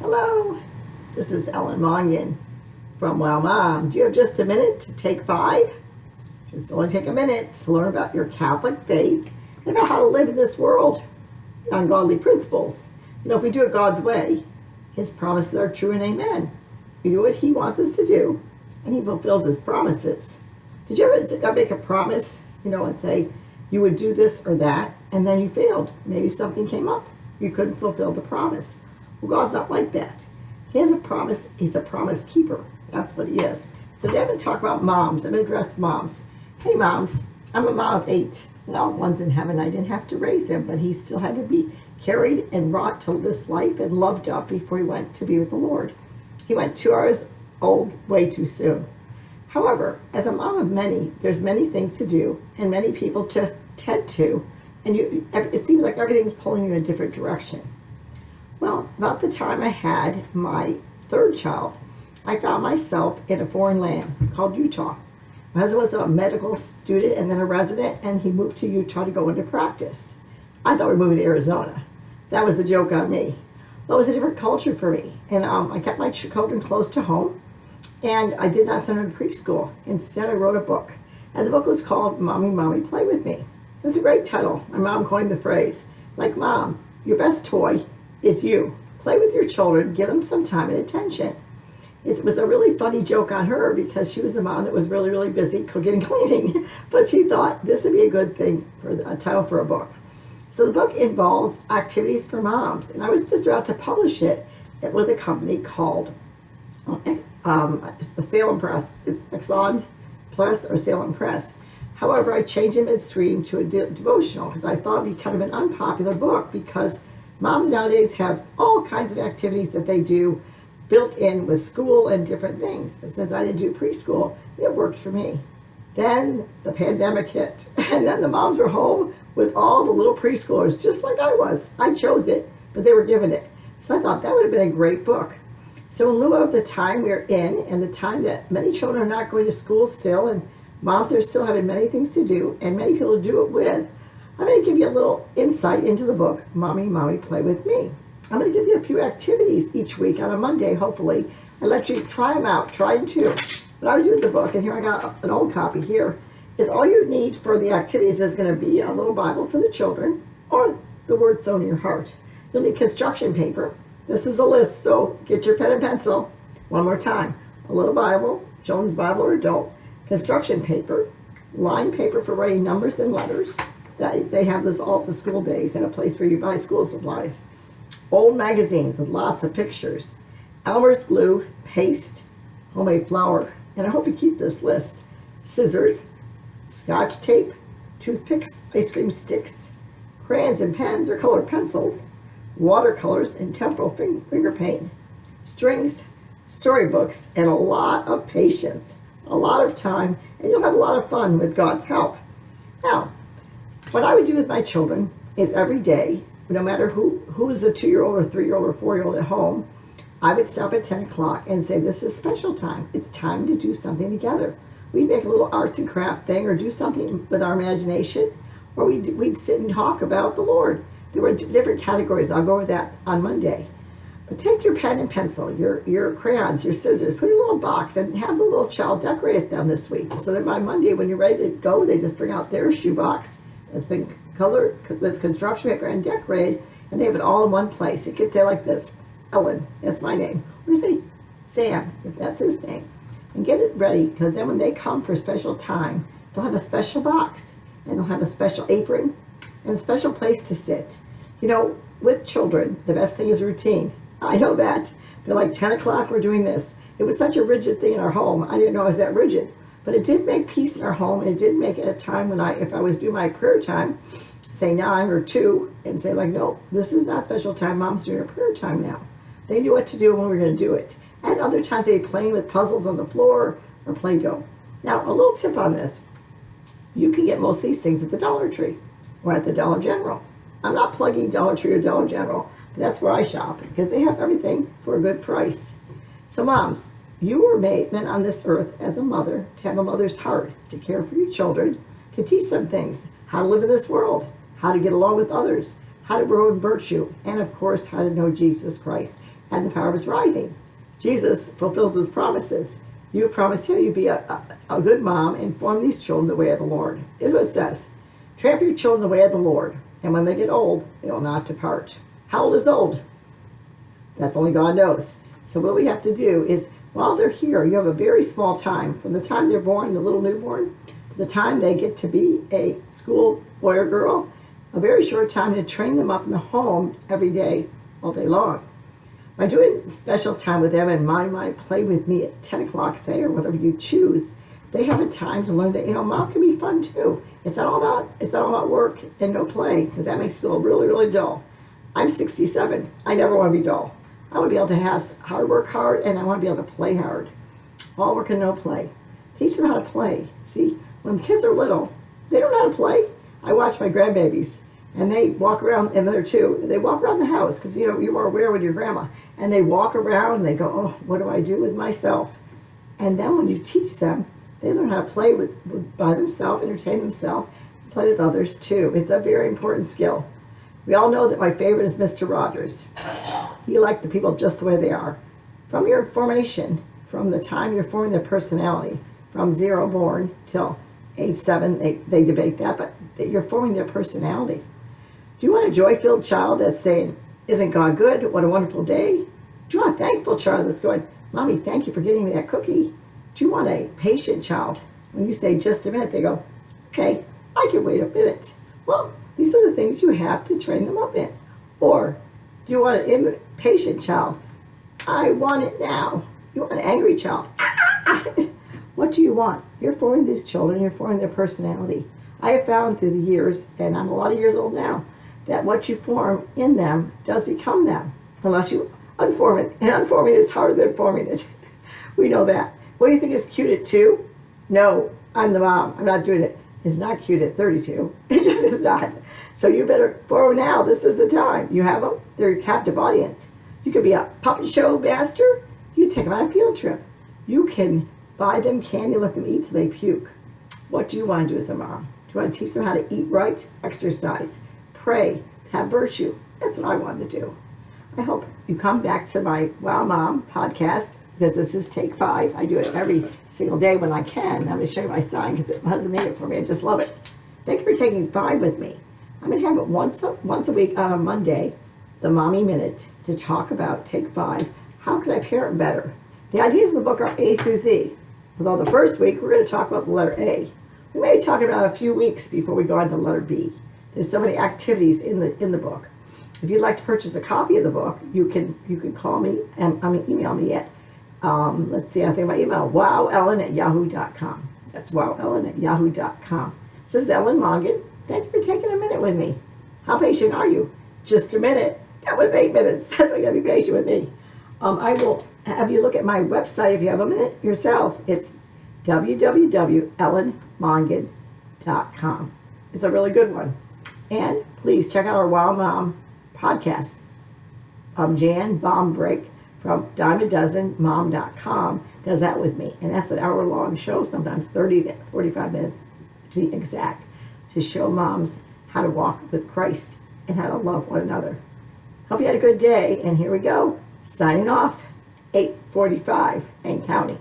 Hello, this is Ellen Mongan from Wow Mom. Do you have just a minute to take 5? Just only take a minute to learn about your Catholic faith and about how to live in this world on godly principles. If we do it God's way, His promises are true and amen. We do what He wants us to do, and He fulfills His promises. Did you ever make a promise, and say you would do this or that, and then you failed? Maybe something came up. You couldn't fulfill the promise. Well, God's not like that. He has a promise. He's a promise keeper. That's what He is. So today I'm going to talk about moms. I'm going to address moms. Hey, moms. I'm a mom of 8. Well, one's in heaven. I didn't have to raise him, but he still had to be carried and brought to this life and loved up before he went to be with the Lord. He went 2 hours old way too soon. However, as a mom of many, there's many things to do and many people to tend to, and it seems like everything's pulling you in a different direction. Well, about the time I had my 3rd child, I found myself in a foreign land called Utah. My husband was a medical student and then a resident, and he moved to Utah to go into practice. I thought we were moving to Arizona. That was the joke on me. Well, it was a different culture for me, and I kept my children close to home, and I did not send them to preschool. Instead, I wrote a book, and the book was called Mommy, Mommy, Play With Me. It was a great title. My mom coined the phrase, like, Mom, your best toy is you. Play with your children, give them some time and attention. It was a really funny joke on her because she was the mom that was really, really busy cooking and cleaning, but she thought this would be a good thing for a title for a book. So the book involves activities for moms, and I was just about to publish it with a company called the Salem Press. It's Exxon Press or Salem Press. However, I changed it midstream to a devotional because I thought it'd be kind of an unpopular book because moms nowadays have all kinds of activities that they do built in with school and different things. And since I didn't do preschool, it worked for me. Then the pandemic hit, and then the moms were home with all the little preschoolers, just like I was. I chose it, but they were given it. So I thought that would have been a great book. So in lieu of the time we're in, and the time that many children are not going to school still, and moms are still having many things to do, and many people to do it with, I'm going to give you a little insight into the book, Mommy, Mommy, Play With Me. I'm going to give you a few activities each week on a Monday, hopefully, and let you try them out. Try them too. What I would do with the book, and here I got an old copy here, is all you need for the activities is going to be a little Bible for the children, or the word sewn in your heart. You'll need construction paper. This is a list, so get your pen and pencil. One more time. A little Bible, children's Bible or adult, construction paper, lined paper for writing numbers and letters. They have this all at the school days and a place where you buy school supplies. Old magazines with lots of pictures. Elmer's glue, paste, homemade flour, and I hope you keep this list. Scissors, Scotch tape, toothpicks, ice cream sticks, crayons and pens or colored pencils, watercolors and temporal finger paint, strings, storybooks, and a lot of patience, a lot of time, and you'll have a lot of fun with God's help. Now, what I would do with my children is every day, no matter who is a 2-year-old or 3-year-old or 4-year-old at home, I would stop at 10 o'clock and say, this is special time. It's time to do something together. We'd make a little arts and craft thing or do something with our imagination, or we'd sit and talk about the Lord. There were different categories. I'll go over that on Monday. But take your pen and pencil, your crayons, your scissors, put it in a little box and have the little child decorate them this week. So that by Monday, when you're ready to go, they just bring out their shoebox that's been colored with construction paper and decorated, and they have it all in one place. It could say like this, Ellen, that's my name. Or say Sam, if that's his name. And get it ready, because then when they come for a special time, they'll have a special box, and they'll have a special apron, and a special place to sit. With children, the best thing is routine. I know that. They're like 10 o'clock, we're doing this. It was such a rigid thing in our home. I didn't know it was that rigid. But it did make peace in our home, and it did make it a time when if I was doing my prayer time, say 9 or 2, and say like, no, this is not special time. Mom's doing her prayer time now. They knew what to do when we were going to do it. And other times they'd be playing with puzzles on the floor or Play-Doh. Now, a little tip on this. You can get most of these things at the Dollar Tree or at the Dollar General. I'm not plugging Dollar Tree or Dollar General, but that's where I shop because they have everything for a good price. So moms, you were meant on this earth as a mother to have a mother's heart, to care for your children, to teach them things, how to live in this world, how to get along with others, how to grow in virtue, and of course, how to know Jesus Christ. and the power of his rising. Jesus fulfills his promises. You promised him you'd be a good mom and form these children the way of the Lord. Here's what it says. Tramp your children the way of the Lord, and when they get old, they will not depart. How old is old? That's only God knows. So what we have to do is, while they're here, you have a very small time, from the time they're born, the little newborn, to the time they get to be a school boy or girl, a very short time to train them up in the home every day, all day long. By doing special time with them and might play with me at 10 o'clock, say, or whatever you choose, they have a time to learn that, mom can be fun too. It's not all about work and no play, because that makes me feel really, really dull. I'm 67. I never want to be dull. I want to be able to work hard, and I want to be able to play hard. All work and no play. Teach them how to play. See, when kids are little, they don't know how to play. I watch my grandbabies, and they walk around, and they're two, they walk around the house, because, you're more aware with your grandma, and they walk around, and they go, oh, what do I do with myself? And then when you teach them, they learn how to play by themselves, entertain themselves, play with others too. It's a very important skill. We all know that my favorite is Mr. Rogers. He liked the people just the way they are. From your formation, from the time you're forming their personality, from 0 born till age 7, they debate that, but you're forming their personality. Do you want a joy-filled child that's saying, isn't God good? What a wonderful day. Do you want a thankful child that's going, Mommy, thank you for getting me that cookie? Do you want a patient child? When you say just a minute, they go, okay, I can wait a minute. Well, these are the things you have to train them up in. Or, do you want an impatient child? I want it now. You want an angry child? What do you want? You're forming these children, you're forming their personality. I have found through the years, and I'm a lot of years old now, that what you form in them does become them, unless you unform it. And unforming is harder than forming it. We know that. What do you think is cute at 2? No, I'm the mom. I'm not doing it. It's not cute at 32. It just is not. So you better form now. This is the time. You have them. They're your captive audience. You could be a puppet show master. You take them on a field trip. You can buy them candy, let them eat till they puke. What do you want to do as a mom? Do you want to teach them how to eat right, exercise, pray, have virtue? That's what I want to do. I hope you come back to my Wow Mom podcast, because this is take 5. I do it every single day when I can. I'm going to show you my sign because my husband made it for me. I just love it. Thank you for taking 5 with me. I'm going to have it once a week on a Monday, the Mommy Minute, to talk about take 5. How can I parent better? The ideas in the book are A through Z. Although the first week, we're going to talk about the letter A. We may talk about it a few weeks before we go on to the letter B. There's so many activities in the book. If you'd like to purchase a copy of the book, you can call me and email me at let's see, I think my email, wowellen@yahoo.com. That's wowellen@yahoo.com. This is Ellen Mongan. Thank you for taking a minute with me. How patient are you? Just a minute. That was 8 minutes. That's why you gotta be patient with me. I will have you look at my website if you have a minute yourself. It's www.ellenmongan.com. It's a really good one. And please check out our Wow Mom podcast. Jan Bombreak from dimeadozenmom.com does that with me. And that's an hour-long show, sometimes 30 to 45 minutes to be exact, to show moms how to walk with Christ and how to love one another. Hope you had a good day, and here we go. Signing off, 8:45 and counting.